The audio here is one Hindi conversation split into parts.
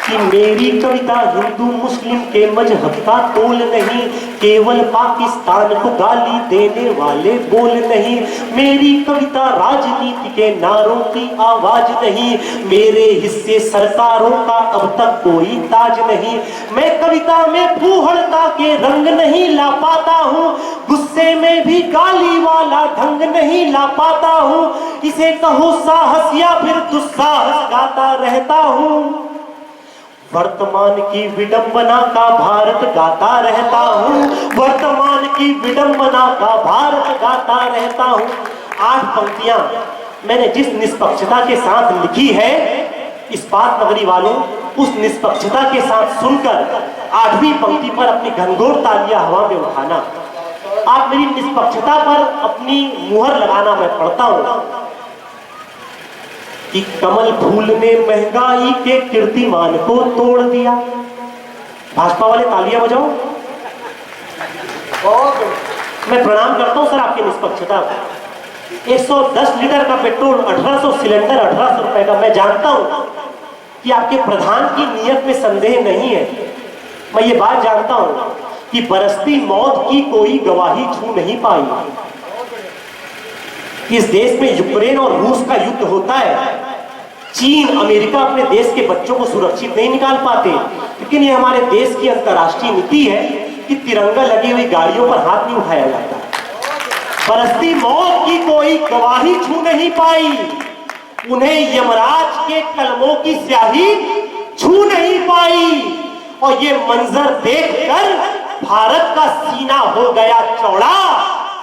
कि मेरी कविता हिंदू मुस्लिम के मजहब का तोल नहीं, केवल पाकिस्तान को गाली देने वाले बोल नहीं। मेरी कविता राजनीति के नारों की आवाज नहीं, मेरे हिस्से सरकारों का अब तक कोई ताज नहीं। मैं कविता में फूहड़ता के रंग नहीं ला पाता हूँ, गुस्से में भी गाली वाला ढंग नहीं ला पाता हूँ। इसे कहो साहस या फिर दुस्साहस गाता रहता हूँ। वर्तमान की विडंबना का भारत गाता रहता हूँ, वर्तमान की विडंबना का भारत गाता रहता हूँ। 8 पंक्तियां मैंने जिस निष्पक्षता के साथ लिखी है, इस्पात नगरी वालों उस निष्पक्षता के साथ सुनकर 8वीं पंक्ति पर अपनी घनघोर तालियां हवा में उठाना। आप मेरी निष्पक्षता पर अपनी मुहर लगाना। मैं पढ़ता हूं कि कमल फूल ने महंगाई के कीर्तिमान को तोड़ दिया। भाजपा वाले तालियां बजाओ। मैं प्रणाम करता हूं सर आपकी निष्पक्षता को। 110 लीटर का पेट्रोल, 1800 सिलेंडर, 1800 रुपए का। मैं जानता हूं कि आपके प्रधान की नीयत में संदेह नहीं है। मैं ये बात जानता हूं कि बरसती मौत की कोई गवाही छू नहीं पाई। इस देश में यूक्रेन और रूस का युद्ध होता है, चीन अमेरिका अपने देश के बच्चों को सुरक्षित नहीं निकाल पाते, लेकिन ये हमारे देश की अंतर्राष्ट्रीय नीति है कि तिरंगा लगी हुई गाड़ियों पर हाथ नहीं उठाया जाता। बरसती मौत की कोई गवाही छू नहीं पाई, उन्हें यमराज के कलमों की स्याही छू नहीं पाई। और ये मंजर देखकर भारत का सीना हो गया चौड़ा,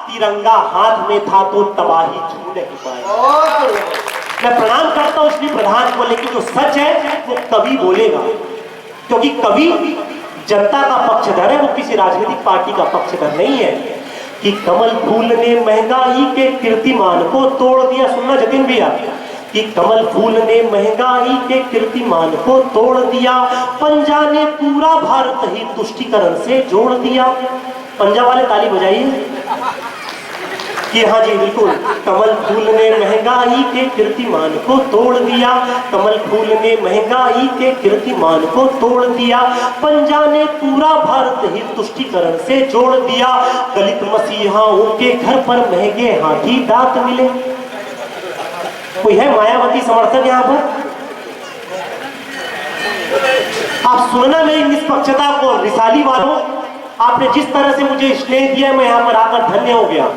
तिरंगा हाथ में था तो तबाही छू नहीं पाई। मैं प्रणाम करता हूं श्री प्रधान को, लेकिन जो सच है वो कवि बोलेगा, क्योंकि कवि जनता का पक्षधर है, वो किसी राजनीतिक पार्टी का पक्षधर नहीं है। कि कमल फूल ने महंगाई के कीर्तिमान को तोड़ दिया। सुनना जतिन भैया, कि कमल फूल ने महंगाई के कीर्तिमान को तोड़ दिया, पंजा ने पूरा भारत ही तुष्टीकरण से जोड़ दिया। पंजा वाले ताली बजाइए कि हाँ जी बिल्कुल। कमल फूल ने महंगाई के कीर्तिमान को तोड़ दिया, कमल फूल ने महंगाई के कीर्तिमान को तोड़ दिया, पंजा ने पूरा भारत ही तुष्टीकरण से जोड़ दिया। दलित मसीहाओं के घर पर महंगे हाथी दांत मिले। कोई है मायावती समर्थक यहाँ पर? आप सुनना मेरी निष्पक्षता को। रिसाली वालों, आपने जिस तरह से मुझे स्नेह दिया, मैं यहाँ पर आकर धन्य हो गया।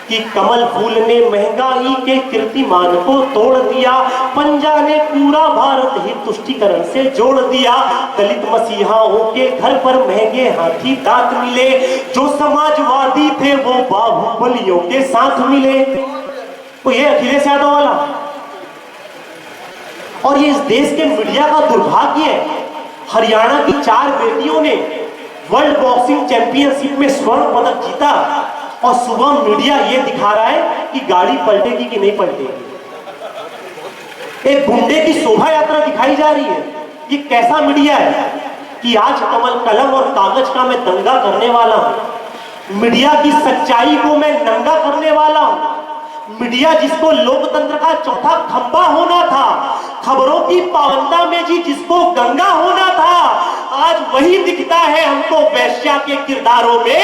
कि कमल फूल ने महंगाई के कीर्तिमान को तोड़ दिया, पंजा ने पूरा भारत ही तुष्टीकरण से जोड़ दिया। दलित मसीहाओं के घर पर महंगे हाथी दांत मिले, जो समाजवादी थे वो बाहुबलियों के साथ मिले। तो ये अखिलेश यादव वाला। और ये इस देश के मीडिया का दुर्भाग्य है। हरियाणा की 4 बेटियों ने वर्ल्ड बॉक्सिंग चैंपियनशिप में स्वर्ण पदक जीता, और सुबह मीडिया ये दिखा रहा है कि गाड़ी पलटेगी कि नहीं पलटेगी। एक गुंडे की शोभा यात्रा दिखाई जा रही है। ये कैसा मीडिया है कि आज कलम और कागज का मैं दंगा करने वाला हूं, मीडिया की सच्चाई को मैं नंगा करने वाला हूं। मीडिया जिसको लोकतंत्र का चौथा खंभा होना था, खबरों की पावनता में जी जिसको गंगा होना था, आज वही दिखता है हमको वैश्या के किरदारों में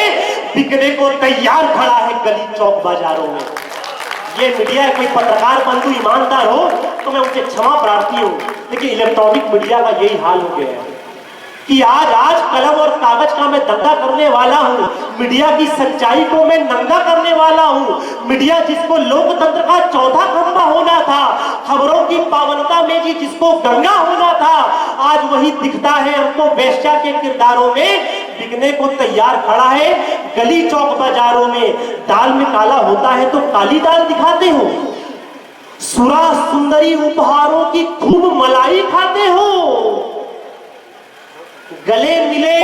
बिकने को तैयार खड़ा है गली चौक बाजारों में। ये मीडिया कोई पत्रकार बंधु ईमानदार हो तो मैं उनसे क्षमा प्रार्थी हूं, लेकिन इलेक्ट्रॉनिक मीडिया का यही हाल हो गया है कि आज कलम और कागज का मैं दंगा करने वाला हूं, मीडिया की सच्चाई को मैं नंगा करने वाला हूं। मीडिया जिसको लोकतंत्र का चौथा खंभा होना था, खबरों की पावनता में जी जिसको गंगा होना था, आज वही दिखता है हमको वैश्या के किरदारों में बिकने को तैयार खड़ा है गली चौक बाजारों में। दाल में काला होता है तो काली दाल दिखाते हो, सुरा सुंदरी उपहारों की खूब मलाई खाते हो, गले मिले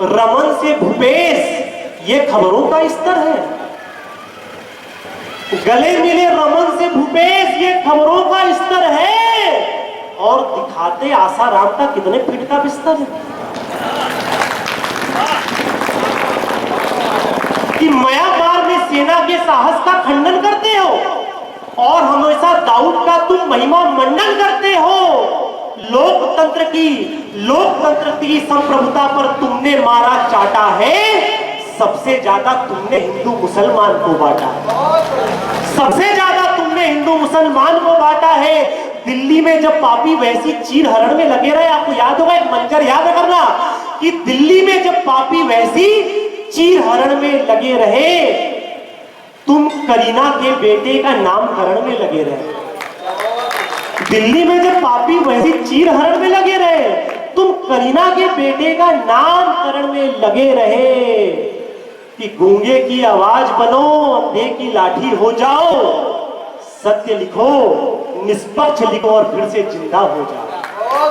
रमन से भूपेश, ये खबरों का स्तर है। गले मिले रमन से भूपेश, ये खबरों का स्तर है, और दिखाते आसाराम का कितने फीट का बिस्तर है। कि म्यांमार में सेना के साहस का खंडन करते हो और हमेशा दाऊद का तुम महिमा मंडन करते हो, लोकतंत्र की संप्रभुता पर तुमने मारा चाटा है, सबसे ज्यादा तुमने हिंदू मुसलमान को बांटा है, सबसे ज्यादा तुमने हिंदू मुसलमान को बांटा है। दिल्ली में जब पापी वैसी चीर हरण में लगे रहे, आपको याद होगा एक मंजर याद करना कि दिल्ली में जब पापी वैसी चीर हरण में लगे रहे, तुम करीना के बेटे का नामकरण में लगे रहे। दिल्ली में जब पापी वैसी चीर हरण में लगे रहे, तुम करीना के बेटे का नामकरण में लगे रहे कि गूंगे की आवाज बनो, अंधे की लाठी हो जाओ, सत्य लिखो, निष्पक्ष लिखो और फिर से जिंदा हो जाओ।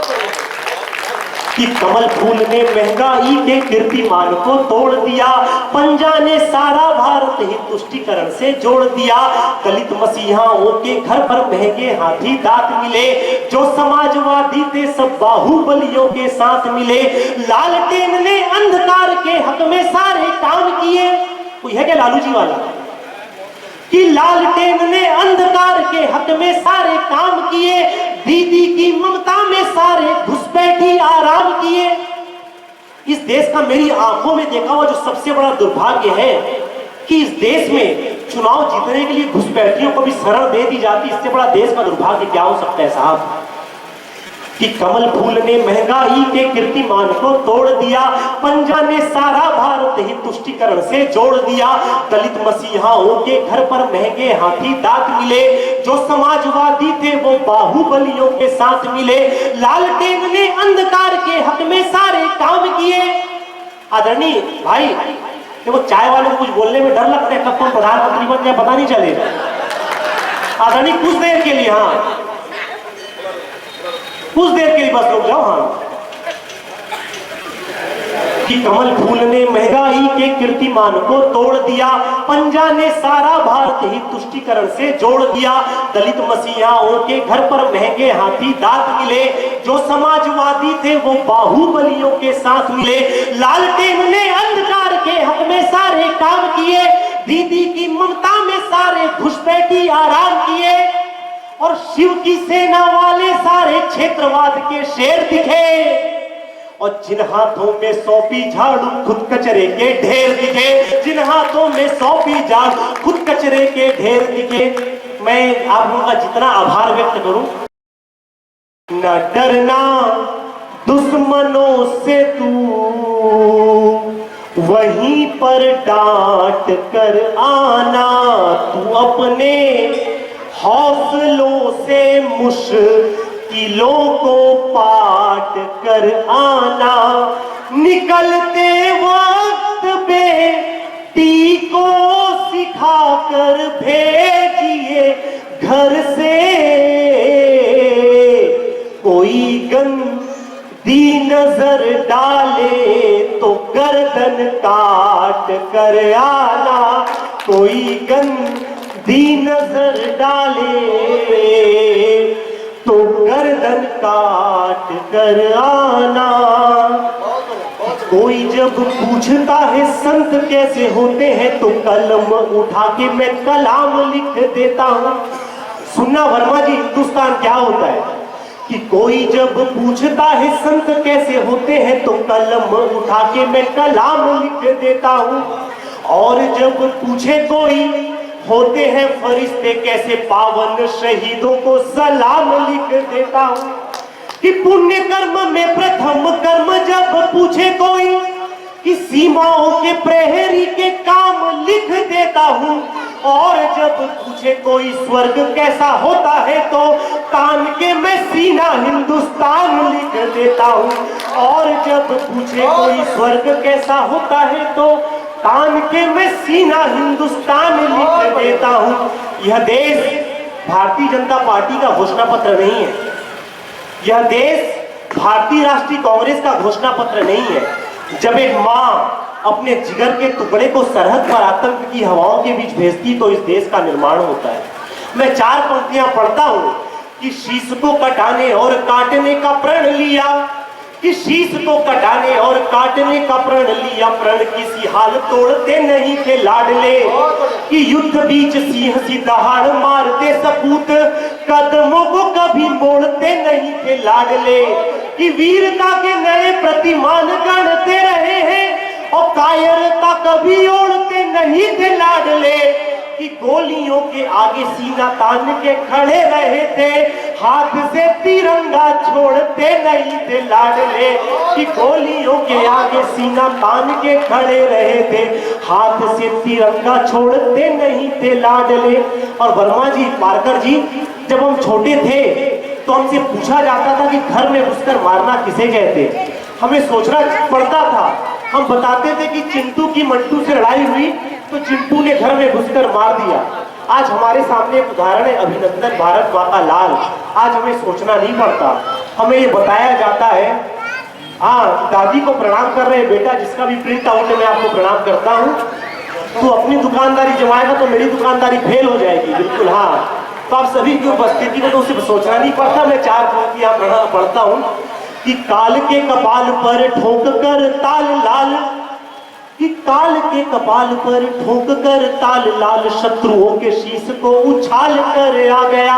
कि कमल फूल ने महंगाई के कीर्तिमान को तोड़ दिया, पंजा ने सारा भारत ही तुष्टिकरण से जोड़ दिया। दलित मसीहाओं के घर पर महंगे हाथी दांत मिले, जो समाजवादी थे सब बाहुबलियों के साथ मिले। लालटेन ने अंधकार के हक में सारे काम किए। कोई है क्या लालू जी वाला? कि लालटेन ने अंधकार के हक में सारे काम किए, दीदी की ममता में सारे घुसपैठी आराम किए। इस देश का मेरी आंखों में देखा हुआ जो सबसे बड़ा दुर्भाग्य है कि इस देश में चुनाव जीतने के लिए घुसपैठियों को भी शरण दे दी जाती। इससे बड़ा देश का दुर्भाग्य क्या हो सकता है साहब? कि कमल फूल ने महंगाई के कीर्तिमान को तोड़ दिया, पंजा ने सारा भारत ही तुष्टिकरण से जोड़ दिया। दलित मसीहाओं के घर पर महंगे हाथी दांत मिले, जो समाजवादी थे वो बाहुबलियों के साथ मिले। लालटेन ने अंधकार के हक में सारे काम किए। आदरणीय भाई, देखो चाय वाले को कुछ बोलने में डर लगता है, कब कौन प्रधानमंत्री बन जाए पता नहीं चलेगा। आदरणीय कुछ देर के लिए, हाँ कुछ देर के लिए बस रुक जाओ। हाँ, कि कमल फूल ने महंगाई के कीर्तिमान को तोड़ दिया, पंजा ने सारा भारत ही तुष्टिकरण से जोड़ दिया। दलित मसीहाओं के घर पर महंगे हाथी दांत मिले, जो समाजवादी थे वो बाहुबलियों के साथ मिले। लालटेन ने अंधकार के हक में सारे काम किए, दीदी की ममता में सारे घुसपैठी आराम किए। और शिव की सेना वाले सारे क्षेत्रवाद के शेर दिखे, और जिन हाथों में सौंपी झाड़ू खुद कचरे के ढेर दिखे, जिन हाथों में सौंपी झाड़ू खुद कचरे के ढेर दिखे। मैं आप लोगों का जितना आभार व्यक्त करूं, न डरना दुश्मनों से तू, वहीं पर डांट कर आना, तू अपने हौसलों से मुश्किलों को पाट कर आना। निकलते वक्त बेटी को सिखा कर भेजिए घर से, कोई गंदी नजर डाले तो गर्दन काट कर आना, कोई दी नजर डाले तो गर्दन काट कर आना। कोई जब पूछता है संत कैसे होते हैं, तो कलम उठा के मैं कलाम लिख देता हूं। सुनना वर्मा जी, हिंदुस्तान क्या होता है कि कोई जब पूछता है संत कैसे होते हैं, तो कलम उठा के मैं कलाम लिख देता हूं। और जब पूछे कोई होते हैं फरिश्ते कैसे, पावन शहीदों को सलाम लिख देता हूं। कि पुण्य कर्म में प्रथम कर्म जब पूछे कोई, कि सीमाओं के प्रहरी के काम लिख देता हूं। और जब पूछे कोई स्वर्ग कैसा होता है, तो तान के मैं सीना हिंदुस्तान लिख देता हूं। और जब पूछे कोई स्वर्ग कैसा होता है, तो तान के मैं सीना हिंदुस्तान लिख देता हूं। यह देश भारतीय जनता पार्टी का घोषणा पत्र नहीं है, यह देश भारतीय राष्ट्रीय कांग्रेस का घोषणा पत्र नहीं है। जब एक मां अपने जिगर के टुकड़े को सरहद पर आतंक की हवाओं के बीच भेजती, तो इस देश का निर्माण होता है। मैं 4 पंक्तियां पढ़ता हूं कि शीश को कटाने और काटने का प्रण लिया, कि शीश को कटाने और काटने का प्रण लिया, प्रण किसी हाल तोड़ते नहीं थे लाडले। कि युद्ध बीच सिंह सी दहाड़ मारते सपूत, कदमों को कभी मोड़ते नहीं थे लाडले। कि वीरता के नए प्रतिमान गढ़ते रहे हैं और कायरता कभी ओढ़ते नहीं थे लाडले। कि गोलियों के आगे सीना तान के खड़े रहे थे, हाथ से तिरंगा छोड़ते नहीं थे लाडले। कि गोलियों के आगे सीना तान के खड़े रहे थे, हाथ से तिरंगा छोड़ते नहीं थे लाडले। और वर्मा जी, पारकर जी, जब हम छोटे थे तो हमसे पूछा जाता था कि घर में घुसकर मारना किसे कहते। हमें सोचना पड़ता था। हम बताते थे कि चिंटू की मंटू से लड़ाई हुई तो चिंटू ने घर में घुसकर मार दिया। आज हमारे सामने एक उदाहरण है, अभिनंदन भारत माँ का लाल। आज हमें सोचना नहीं पड़ता, हमें ये बताया जाता है। हाँ, दादी को प्रणाम कर रहे हैं बेटा, जिसका भी प्रिंट आउट है मैं आपको प्रणाम करता हूँ। तो अपनी दुकानदारी जमाएगा तो मेरी दुकानदारी फेल हो जाएगी। बिल्कुल हाँ, तो आप सभी की उपस्थिति में तो उसे सोचना नहीं पड़ता। मैं 4 पंक्तियां पढ़ता हूँ। कि काल के कपाल पर ठोक कर ताल लाल, कि काल के कपाल पर ठोक कर ताल लाल, शत्रुओं के शीश को उछाल कर आ गया।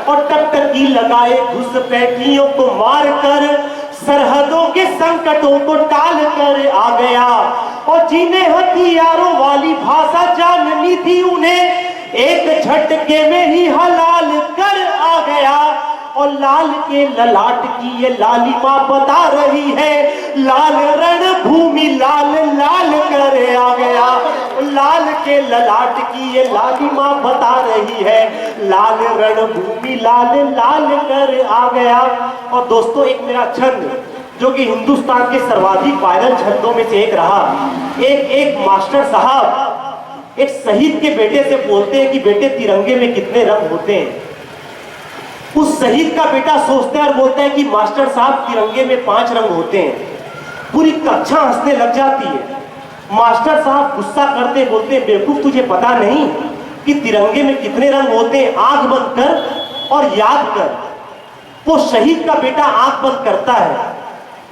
और टकटकी लगाए घुसपैठियों को मार कर, सरहदों के संकटों को टाल कर आ गया। और जिन्हें हथियारों वाली भाषा जाननी थी, उन्हें एक झटके में ही हलाल कर आ गया। और लाल के ललाट की ये लालिमा बता रही है, लाल रणभूमि लाल लाल कर आ गया। लाल के ललाट की ये लालिमा बता रही है, लाल रणभूमि लाल लाल कर आ गया। और दोस्तों, एक मेरा छंद जो कि हिंदुस्तान के सर्वाधिक वायरल छंदों में से एक रहा। एक मास्टर साहब एक शहीद के बेटे से बोलते हैं कि बेटे, तिरंगे में कितने रंग होते हैं। उस शहीद का बेटा सोचता है और बोलता है कि मास्टर साहब, तिरंगे में 5 रंग होते हैं। पूरी कक्षा हंसने लग जाती है। मास्टर साहब गुस्सा करते बोलते हैं, बेवकूफ, तुझे पता नहीं कि तिरंगे में कितने रंग होते हैं? आंख बंद कर और याद कर। वो शहीद का बेटा आंख बंद करता है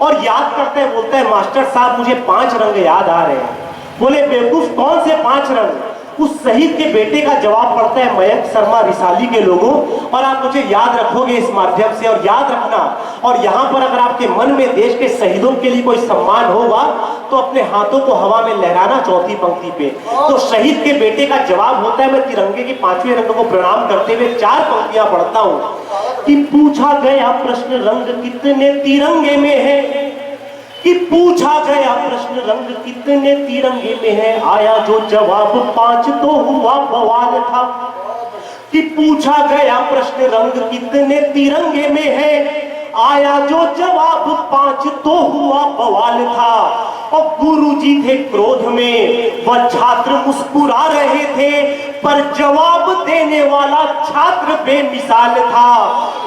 और याद करता है, बोलता है मास्टर साहब, मुझे 5 रंग याद आ रहे हैं। बोले, बेवकूफ, कौन से 5 रंग? उस शहीद के बेटे का जवाब पड़ता है मयंक शर्मा रिसाली के लोगों। और आप मुझे याद रखोगे इस माध्यम से, और याद रखना। और यहाँ पर अगर आपके मन में देश के शहीदों के लिए कोई सम्मान होगा तो अपने हाथों को हवा में लहराना 4थी पंक्ति पे। तो शहीद के बेटे का जवाब होता है, मैं तिरंगे के 5वें रंग को प्रणाम करते हुए 4 पंक्तियां पढ़ता हूँ। कि पूछा गया प्रश्न, रंग कितने तिरंगे में है। कि पूछा गया प्रश्न, रंग कितने तिरंगे में है। आया जो जवाब 5 तो हुआ बवाल था। कि पूछा गया प्रश्न, रंग कितने तिरंगे में है। आया जो जवाब 5 तो हुआ बवाल था। और गुरुजी थे क्रोध में, वह छात्र मुस्कुरा रहे थे, पर जवाब देने वाला छात्र बेमिसाल था।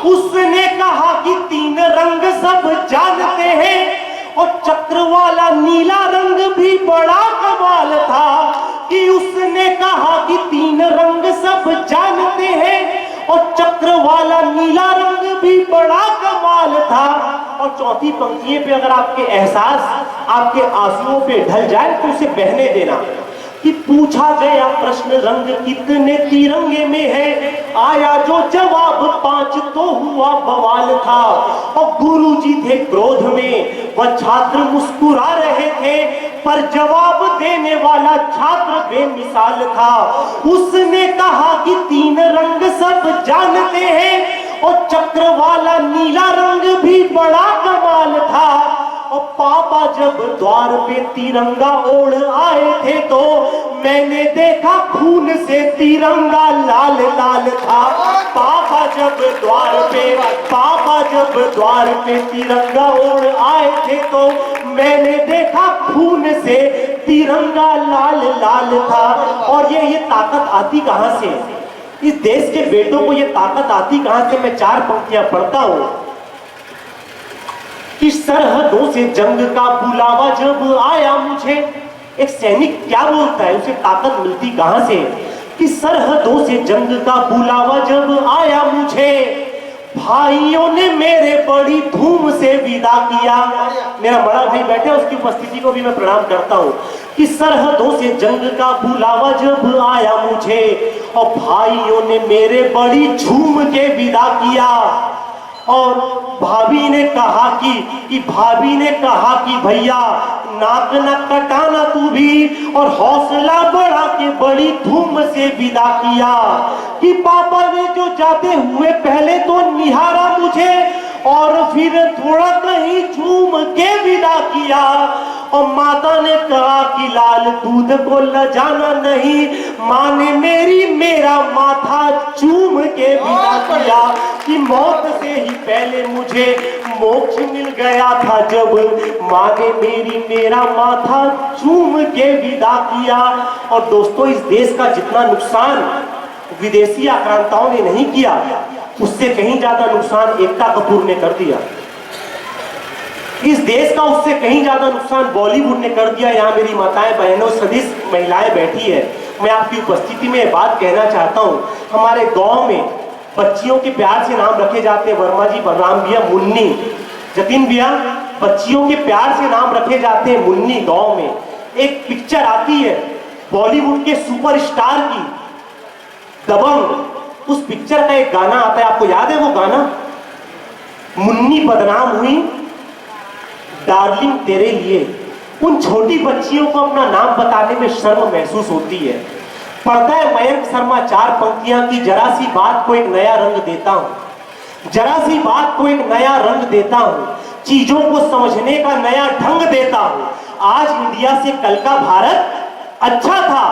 उसने कहा कि 3 रंग सब जानते हैं, और चक्र वाला नीला रंग भी बड़ा कमाल था। कि उसने कहा कि 3 रंग सब जानते हैं, और चक्र वाला नीला रंग भी बड़ा कमाल था। और 4थी पंक्ति पे अगर आपके एहसास आपके आंसुओं पे ढल जाए तो उसे बहने देना। कि पूछा गया प्रश्न, रंग कितने तिरंगे में है। आया जो जवाब 5 तो हुआ बवाल था। और गुरुजी थे क्रोध में, वह छात्र मुस्कुरा रहे थे, पर जवाब देने वाला छात्र बेमिसाल था। उसने कहा कि 3 रंग सब जानते हैं, और चक्र वाला नीला रंग भी बड़ा कमाल था। और पापा जब द्वार पे तिरंगा ओढ़ आए थे, तो मैंने देखा खून से तिरंगा लाल लाल था। पापा जब द्वार पे तिरंगा ओढ़ आए थे, तो मैंने देखा खून से तिरंगा लाल लाल था। और ये ताकत आती कहां से? इस देश के बेटों को ये ताकत आती कहां से? मैं 4 पंक्तियां पढ़ता हूं। कि सरहदों से जंग का बुलावा जब आया मुझे। एक सैनिक क्या बोलता है, उसे ताकत मिलती कहां से? कि सरहदों से जंग का बुलावा जब आया मुझे, भाइयों ने मेरे बड़ी धूम से विदा किया। मेरा बड़ा भाई बैठे, उसकी उपस्थिति को भी मैं प्रणाम करता हूँ कि सरहदों से जंग का बुलावा जब आया मुझे, और भाइयों ने मेरे बड़ी झूम के विदा किया। और भाभी ने कहा कि भैया नाक न कटाना तू भी, और हौसला बढ़ा के बड़ी धूम से विदा किया। कि पापा ने जो जाते हुए पहले तो निहारा मुझे, और फिर थोड़ा कहीं झूम के विदा किया। और माता ने कहा कि लाल दूध को लजाना नहीं, माँ ने मेरा माथा चूम के विदा किया। कि मौत से ही पहले मुझे मोक्ष मिल गया था, जब माँ ने मेरा माथा चूम के विदा किया। और दोस्तों, इस देश का जितना नुकसान विदेशी आक्रांताओं ने नहीं किया, उससे कहीं ज्यादा नुकसान एकता कपूर ने कर दिया। इस देश का उससे कहीं ज्यादा नुकसान बॉलीवुड ने कर दिया। यहाँ मेरी माताएं, बहनों, सदिश महिलाएं बैठी है। मैं आपकी उपस्थिति में बात कहना चाहता हूँ, हमारे गांव में बच्चियों के प्यार से नाम रखे जाते हैं। वर्मा जी, बलराम भैया, मुन्नी, जतिन भैया, बच्चियों के प्यार से नाम रखे जाते हैं मुन्नी। गांव में एक पिक्चर आती है बॉलीवुड के सुपरस्टार की, दबंग। उस पिक्चर का एक गाना आता है, आपको याद है वो गाना? मुन्नी बदनाम हुई डार्लिंग तेरे लिए। उन छोटी बच्चियों को अपना नाम बताने में शर्म महसूस होती है। पढ़ता है मयंक शर्मा 4 पंक्तियां की, जरा सी बात को एक नया रंग देता हूं, जरा सी बात को एक नया रंग देता हूं, चीजों को समझने का नया ढंग देता हूं। आज इंडिया से कल का भारत अच्छा था,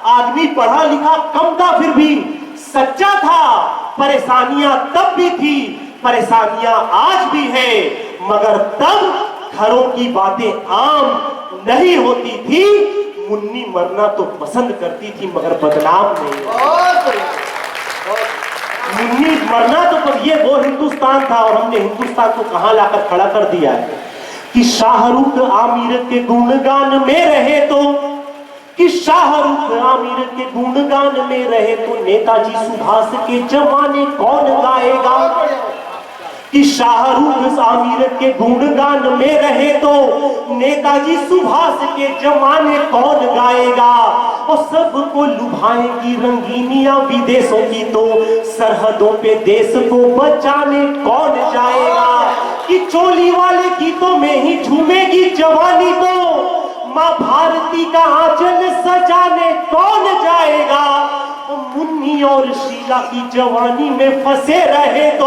आदमी पढ़ा लिखा कम था फिर भी सच्चा था। परेशानियां तब भी थी, परेशानियां आज भी है, मगर तब घरों की बातें आम नहीं होती थी। मुन्नी मरना तो पसंद करती थी, मगर बदनाम नहीं। मुन्नी मरना तो पर ये वो हिंदुस्तान था, और हमने हिंदुस्तान को कहां लाकर खड़ा कर दिया है। कि शाहरुख आमिर के गुणगान में रहे तो, कि शाहरुख आमिर के गुणगान में रहे तो नेताजी सुभाष के जमाने कौन गाएगा। कि शाहरुख आमिर के गुणगान में रहे तो नेताजी सुभाष के जमाने कौन गाएगा। और सबको लुभाएंगी रंगीनियां विदेशों की, तो सरहदों पे देश को बचाने कौन जाएगा। कि चोली वाले गीतों में ही झूमेगी जवानी, तो माँ भारती का आंचल सजाने कौन जाएगा। मुन्नी और शीला की जवानी में फंसे रहे तो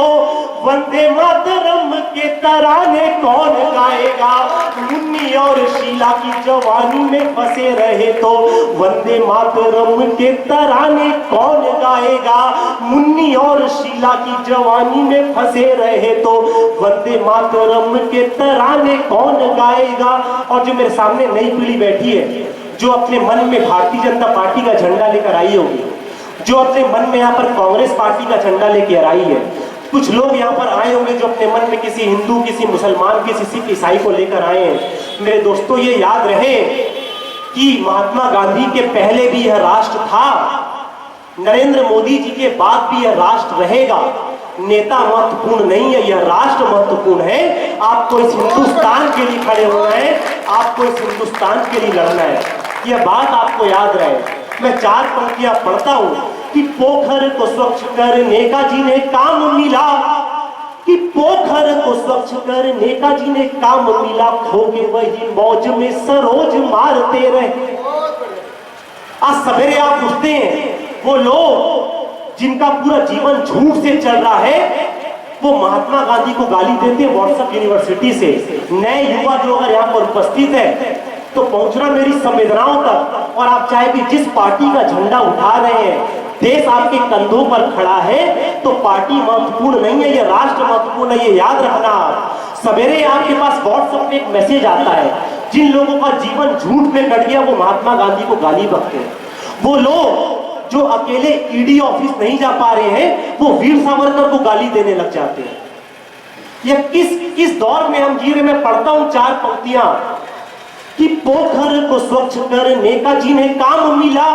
वंदे मातरम के तराने कौन गाएगा। मुन्नी और शीला की जवानी में फंसे रहे तो वंदे मातरम के तराने कौन गाएगा। मुन्नी और शीला की जवानी में फंसे रहे तो वंदे मातरम के तराने कौन गाएगा। और जो मेरे सामने नई पीढ़ी बैठी है, जो अपने मन में भारतीय जनता पार्टी का झंडा लेकर आई होगी, जो अपने मन में यहाँ पर कांग्रेस पार्टी का झंडा लेकर आई है, कुछ लोग यहाँ पर आए होंगे जो अपने मन में किसी हिंदू, किसी मुसलमान, किसी सिख, ईसाई को लेकर आए हैं। मेरे दोस्तों, ये याद रहे कि महात्मा गांधी के पहले भी यह राष्ट्र था, नरेंद्र मोदी जी के बाद भी यह राष्ट्र रहेगा। नेता महत्वपूर्ण नहीं है, यह राष्ट्र महत्वपूर्ण है। आपको इस हिंदुस्तान के लिए खड़े होना है, आपको इस हिंदुस्तान के लिए लड़ना है। यह बात आपको याद रहे। मैं 4 पंक्तियां पढ़ता हूं कि पोखर को स्वच्छ करने का जिन्हें काम मिला, कि पोखर को स्वच्छ करने का जिन्हें काम मिला, खो के वही मौज में सरोज मारते रहे। आज सवेरे आप उठते हैं, वो लोग जिनका पूरा जीवन झूठ से चल रहा है, वो महात्मा गांधी को गाली देते हैं व्हाट्सएप यूनिवर्सिटी से। नए युवा जो अगर यहाँ पर उपस्थित है तो पहुंचना मेरी संवेदनाओं तक। और आप चाहे भी जिस पार्टी का झंडा उठा रहे हैं, देश आपके कंधों पर खड़ा है, तो पार्टी महत्वपूर्ण नहीं है, ये राष्ट्र महत्वपूर्ण है, ये याद रखना। सवेरे आपके पास व्हाट्सएप पे एक मैसेज आता है, जिन लोगों का जीवन झूठ में कट गया वो महात्मा गांधी को गाली बकते हैं। वो लोग जो अकेले ईडी ऑफिस नहीं जा पा रहे हैं, वो वीर सावरकर को गाली देने लग जाते हैं। यह किस दौर में हम जी रहे। मैं पढ़ता हूं 4 पंक्तियां कि पोखर को स्वच्छ करने का जिन्हें काम मिला,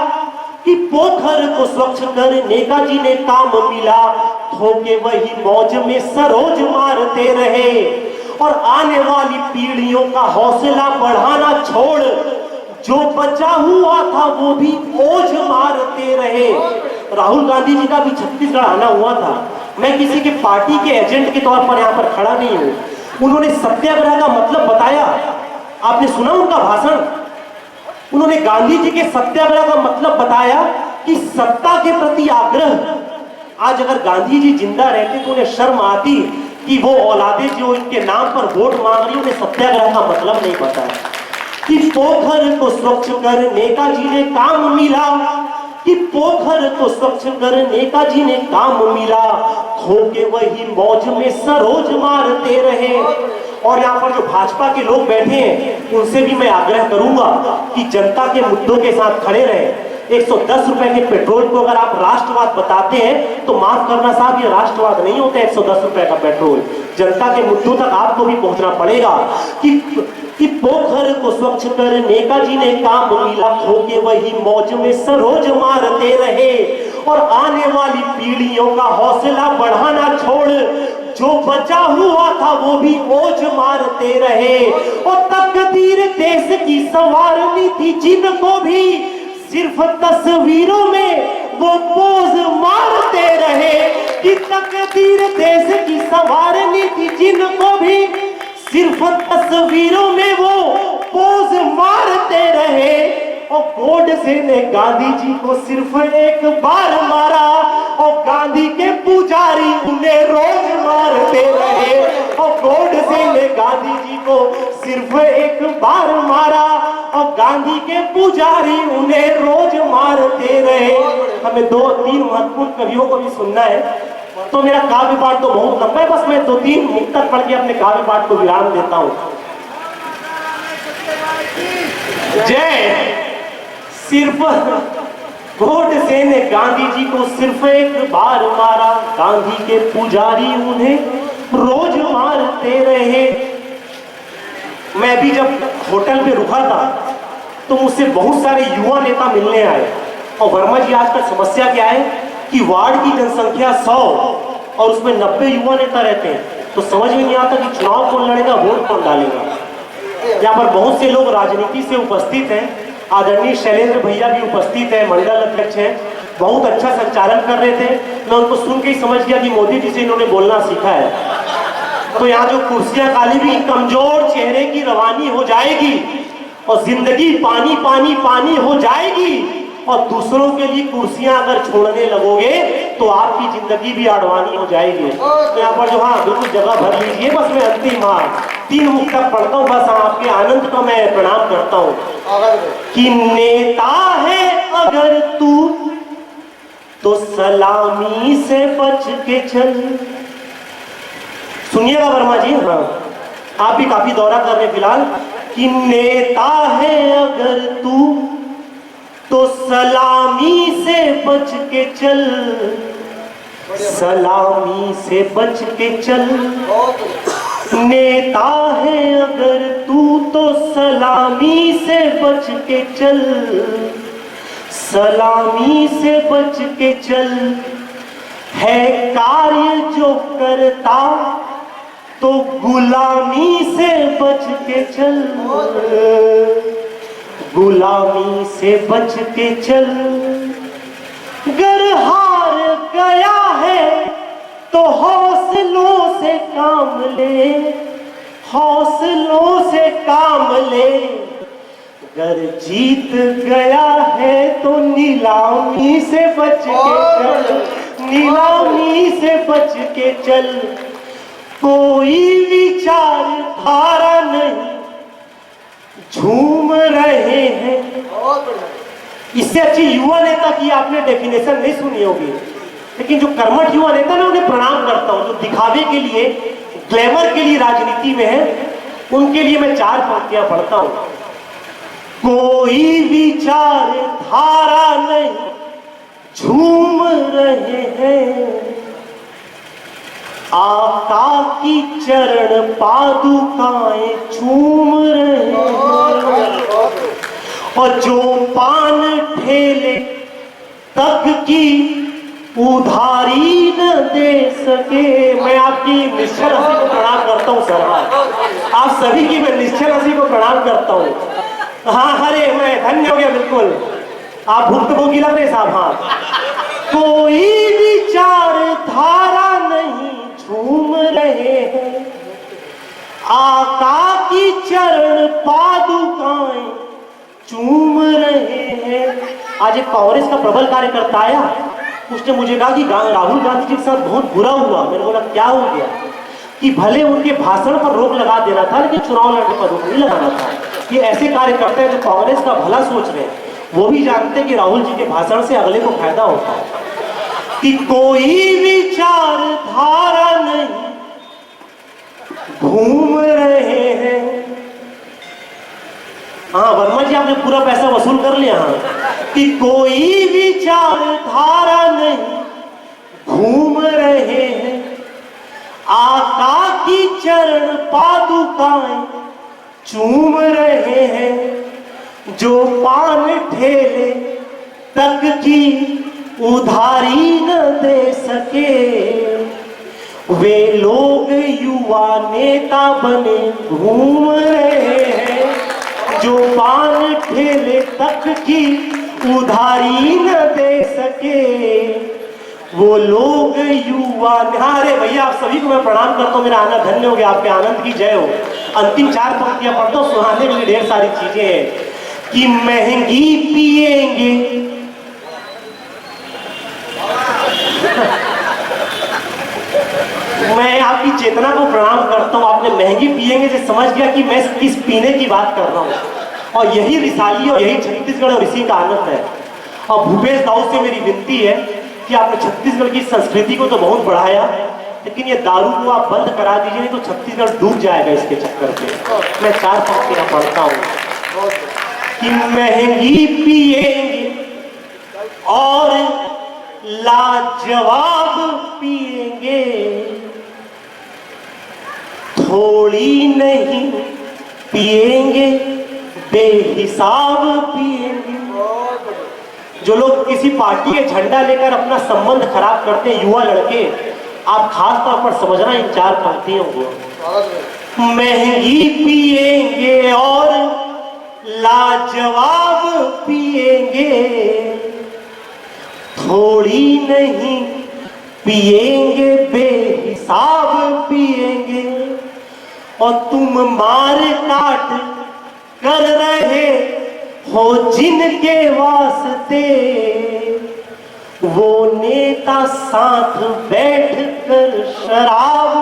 कि पोखर को स्वच्छ करने का जिन्हें काम मिला, ठोके वही मौज में सरोज मारते रहे, और आने वाली पीढ़ियों का हौसला बढ़ाना छोड़ जो बचा हुआ था वो भी ओझ मारते रहे। राहुल गांधी जी का भी छत्तीसगढ़ आना हुआ था। मैं किसी के पार्टी के एजेंट के तौर पर यहाँ पर खड़ा नहीं हूँ। उन्होंने सत्याग्रह का मतलब बताया, आपने सुना उनका भाषण। उन्होंने गांधी जी के सत्याग्रह का मतलब बताया कि सत्ता के प्रति आग्रह। आज अगर गांधी जी जिंदा रहते तो उन्हें शर्म आती कि वो औलादे जो इनके नाम पर वोट मांग रही, उन्हें सत्याग्रह का मतलब नहीं पता है। कि पोखर को स्वच्छ करने का जिन्हें काम मिला, कि पोखर को स्वच्छ करने का जिन्हें काम मिला, ठोके वही मौज में सरोज मारते रहे। और यहाँ पर जो भाजपा के लोग बैठे हैं उनसे भी मैं आग्रह करूंगा कि जनता के मुद्दों के साथ खड़े रहे। 110 रुपए के पेट्रोल को अगर आप राष्ट्रवाद बताते हैं तो माफ करना साहब, ये राष्ट्रवाद नहीं होता 110 रुपए का पेट्रोल। जनता के मुद्दों तक आपको भी पहुंचना पड़ेगा कि पोखर को स्वच्छ करने का जिन्हें काम मिला, ठोके वही मौज में सरोज मारते रहे, और आने वाली पीढ़ियों का हौसला बढ़ाना छोड़ जो बचा हुआ था वो भी ओझ मारते रहे। और तकदीर देश की संवारनी थी जिनको भी सिर्फ तस्वीरों में वो पोज मारते रहे। कि तकदीर देश की संवारनी थी जिनको भी सिर्फ तस्वीरों में वो पोज मारते रहे। और गोडसे ने गांधी जी को सिर्फ एक बार मारा, और गांधी के पुजारी उन्हें रोज मारते रहे। और गोडसे ने गांधी जी को सिर्फ एक बार मारा, और गांधी के पुजारी उन्हें रोज मारते रहे। हमें 2-3 महत्वपूर्ण कवियों को भी सुनना है, तो मेरा काव्य पाठ तो बहुत लंबा है, बस मैं 2-3 मुक्तक पढ़ के अपने काव्य पाठ को विराम देता हूं। जय। सिर्फ गोडसे ने गांधी जी को सिर्फ एक बार मारा, गांधी के पुजारी उन्हें रोज मारते रहे। मैं भी जब होटल पे रुका था तो मुझसे बहुत सारे युवा नेता मिलने आए। और वर्मा जी आजकल समस्या क्या है कि वार्ड की जनसंख्या 100 और उसमें 90 युवा नेता रहते हैं, तो समझ में नहीं आता कि चुनाव कौन लड़ेगा, वोट कौन डालेगा। यहाँ पर बहुत से लोग राजनीति से उपस्थित हैं। आदरणीय शैलेंद्र भैया भी उपस्थित है, मंडल अध्यक्ष हैं, बहुत अच्छा संचालन कर रहे थे। मैं उनको सुन के ही समझ गया कि मोदी जी से इन्होंने बोलना सीखा है। तो यहाँ जो कुर्सियां खाली भी, कमजोर चेहरे की रवानी हो जाएगी और जिंदगी पानी पानी पानी हो जाएगी। और दूसरों के लिए कुर्सियां अगर छोड़ने लगोगे तो आपकी जिंदगी भी आडवानी हो जाएगी। तो यहाँ पर जो, हाँ बिल्कुल जगह भर लीजिए। बस मैं अंतिम 3 मुक्तक पढ़ता हूँ, बस आपके आनंद का मैं प्रणाम करता हूँ। कि नेता है अगर तू तो सलामी से बच के चल। सुनिएगा वर्मा जी, हाँ आप भी काफी दौरा कर रहे फिलहाल। कि नेता है अगर तू तो सलामी से बच के चल, सलामी से बच के चल। नेता है अगर तू तो सलामी से बच के चल, सलामी से बच के चल। है कार्य जो करता तो गुलामी से बच के चल, गुलामी से बच के चल। गर हार गया है तो हौसलों से काम ले, हौसलों से काम ले। गर जीत गया है तो नीलामी से बच के चल, नीलामी से बच के चल। कोई विचार धारा नहीं झूम रहे हैं। इससे अच्छी युवा नेता की आपने डेफिनेशन नहीं सुनी होगी, लेकिन जो कर्मठ युवा नेता मैं उन्हें प्रणाम करता हूं, जो दिखावे के लिए, ग्लैमर के लिए राजनीति में है, उनके लिए मैं 4 पंक्तियां पढ़ता हूं। कोई विचार धारा नहीं झूम रहे हैं, आका की चरण पादुकाएं चूम रहे हैं। और जो पान ठेले तक की उधारी न दे सके। मैं आपकी निश्चल हंसी को प्रणाम करता हूँ सर, आप सभी की मैं निश्चल हंसी को प्रणाम करता हूँ। हाँ, हरे मैं धन्य हो गया, बिल्कुल आप भुक्तभोगी लग रहे साहब। हाँ, कोई विचार धारा नहीं झूम रहे हैं, आका की चरण पादुकाएं चूम रहे हैं। आज एक कांग्रेस का प्रबल कार्यकर्ता आया, उसने मुझे कहा कि राहुल गांधी जी के साथ बहुत बुरा हुआ। मैंने बोला क्या हो गया? कि भले उनके भाषण पर रोक लगा देना था, लेकिन चुनाव लड़ने पर रोक नहीं लगाना था। ये ऐसे कार्यकर्ता हैं जो कांग्रेस का भला सोच रहे हैं, वो भी जानते हैं कि राहुल जी के भाषण से अगले को फायदा होता है। कि कोई विचार धारा नहीं घूम रहे हैं। हाँ वर्मा जी, आपने पूरा पैसा वसूल कर लिया। हाँ, कि कोई विचार धारा नहीं घूम रहे हैं, आका की चरण पादुकाएं चूम रहे हैं। जो पान ठेले तक की उधारी न दे सके, वे लोग युवा नेता बने घूम रहे हैं। जो पान ठेले तक की उधारी न दे सके, वो लोग युवा। अरे भैया, आप सभी को मैं प्रणाम करता हूँ, मेरा आना धन्य हो गया, आपके आनंद की जय हो। अंतिम 4 पंक्तियां पढ़ता हूँ, सुहाने के लिए ढेर सारी चीजें हैं। कि महंगी पिएंगे मैं आपकी चेतना को प्रणाम करता हूँ। आपने महंगी पिएंगे से समझ गया कि मैं किस पीने की बात कर रहा हूँ, और यही रिसाली और यही छत्तीसगढ़ और इसी का आनंद है। और भूपेश दाऊ से मेरी विनती है कि आपने छत्तीसगढ़ की संस्कृति को तो बहुत बढ़ाया, लेकिन ये दारू को आप बंद करा दीजिए, नहीं तो छत्तीसगढ़ डूब जाएगा इसके चक्कर पे। मैं 4 पंक्तियां पढ़ता हूँ। कि महंगी पिएंगे और लाजवाब पिएंगे, थोड़ी नहीं पिएंगे, बेहिसाब पिएंगे। जो लोग किसी पार्टी के झंडा लेकर अपना संबंध खराब करते हैं, युवा लड़के, आप खास तौर पर समझना इन 4 पंक्तियों को। महंगी पिएंगे और लाजवाब पिएंगे, थोड़ी नहीं पिएंगे, बेहिसाब पिएंगे। और तुम मार काट कर रहे हो जिनके वास्ते, वो नेता साथ बैठ कर शराब